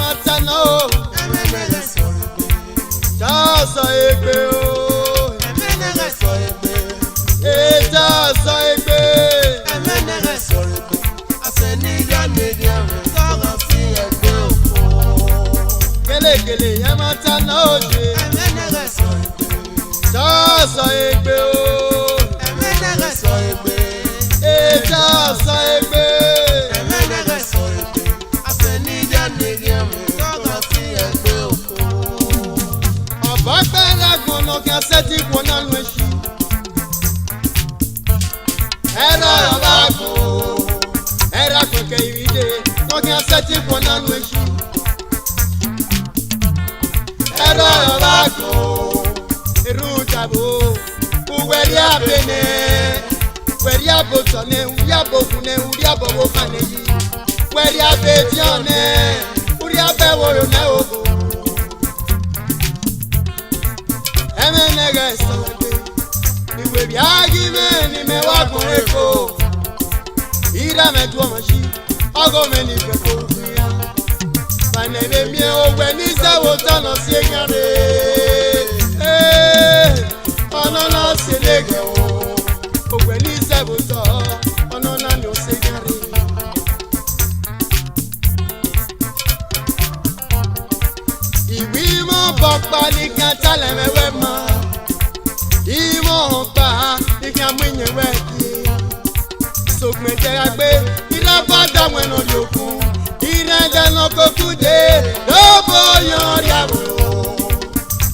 matano. Jasa egbe o. Jasa egbe. Gele gele ya matano je. Jasa egbe o. Jasa egbe. Bakala gono ki aseti kona nweshi. Era kweke iride no ki aseti kona nweshi. Era bako erujabo uweri abene weri abotone uri abokune uri abobokane yi weri abetione uri abeworo ne ogo. Emenege sọ̀rọ̀ ìwé bí agime ni me wá kún èkó. Ìrà mẹ́tú ọmọ sí ọgọ́ mi ní ìfẹ́ kó fún yá. Fànẹ̀lẹ̀ mi òwe ní sẹ́wọ́ tọ́nà sí ẹ̀yàn rẹ̀. Ọ̀nà náà ṣe lẹ́gẹ̀ o. Òwe ní sẹ́wọ́ tọ́ ọ̀nà náà ló ṣe ẹ̀yàn rẹ̀. Ìwé mọ́ bọ́ pálí kan tálẹ̀ mẹ́wẹ́ mọ́. Ìmọ̀ ọ̀pá ní kí a mú ìyẹn wẹ̀ kí. Sògbìn tẹ́ra gbé iná bá dáwọn ẹ̀nà yòókùn. Iná jẹ́nà kókú dé lóbó yan rí àbúrò.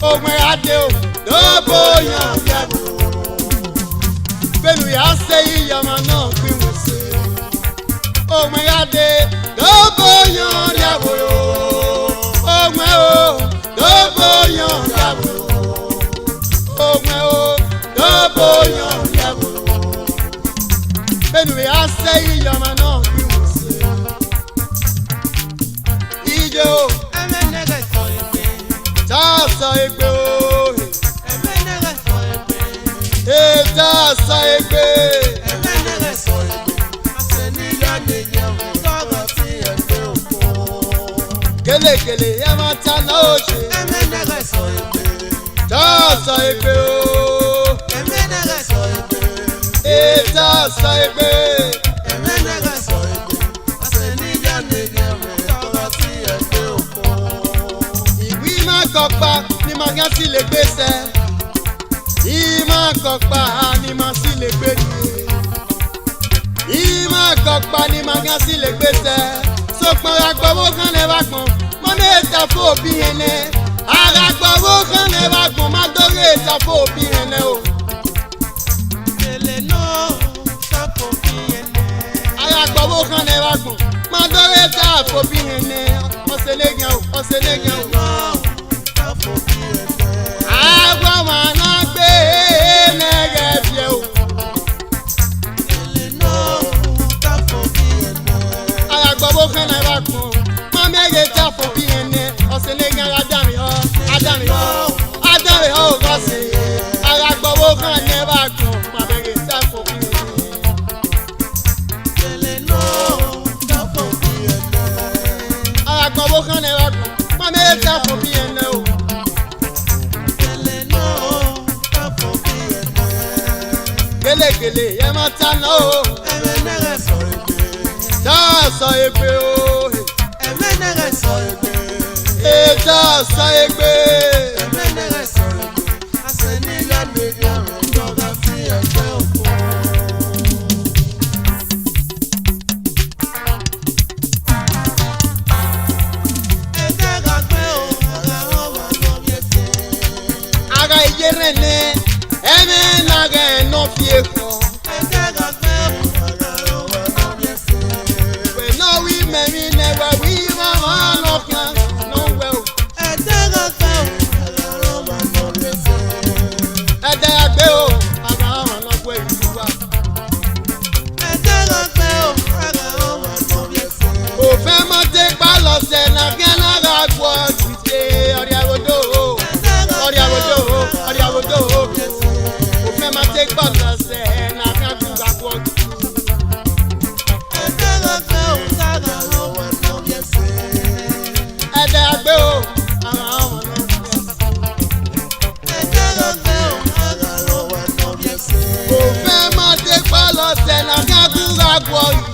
Ògùn adé o lóbó yan rí àbúrò. Pẹ̀lú yà ṣe ìyọ̀mọ̀ náà pín wọ́n sí. Ògùn adé lóbó yan rí àbúrò. Ògùn o lóbó yan rí àbúrò. Ògùn o lóbó yan rí àbúrò. Pẹ̀lú yà ṣe ìyọ̀mọ̀ náà pín wọ́n sí. Ìjọ Jasa egbe o. Jasa egbe. Gele gele ya matana oje. Jasa egbe o. Jasa egbe. Ìwí máa kọpa ni màá gán sí lè gbèsè. Ìmọ̀ kọpa ni màá sí lè gbé ni. Ìmọ̀ kọpa ni màá gán sí lè gbèsè. Sọpọ̀n agbọ̀wọ́ kan lè wá gbọ̀n. Mọ́mí ètò fún òbí yẹn lẹ. Agbọ̀wọ́ kan lè wá gbọ̀n. Má dórí ètò fún òbí yẹn lẹ o. Agbọ̀wọ́ kan lè wá gbọ̀n. Má dórí ètò fún òbí yẹn lẹ. Ọ̀sẹ̀ lẹ́gàn o, ọ̀sẹ̀ lẹ́gàn o. Agua mana gbé nẹ́gẹ̀ bíẹ́ o. Agbọ̀wọ́ kan lè wá gbọ̀n. Mọ́mí ètò fún òbí yẹn lẹ. Ọ̀sẹ̀ lẹ́gàn Adami ọ̀ Adami ọ̀ Adami ọ̀ gọ́sẹ̀. Agbọ̀wọ́ kan lè wá gbọ̀n. Mọ́mí ètò fún òbí yẹn lẹ. Agbọ̀wọ́ kan lè wá gbọ̀n. Mọ́mí ètò fún òbí yẹn lẹ o. Gele gele ya matana o. Jasa egbe o. Jasa egbe. Aga iyere ne eme naga eno fie ko. We know we me never we mama no plan no well. gbọ́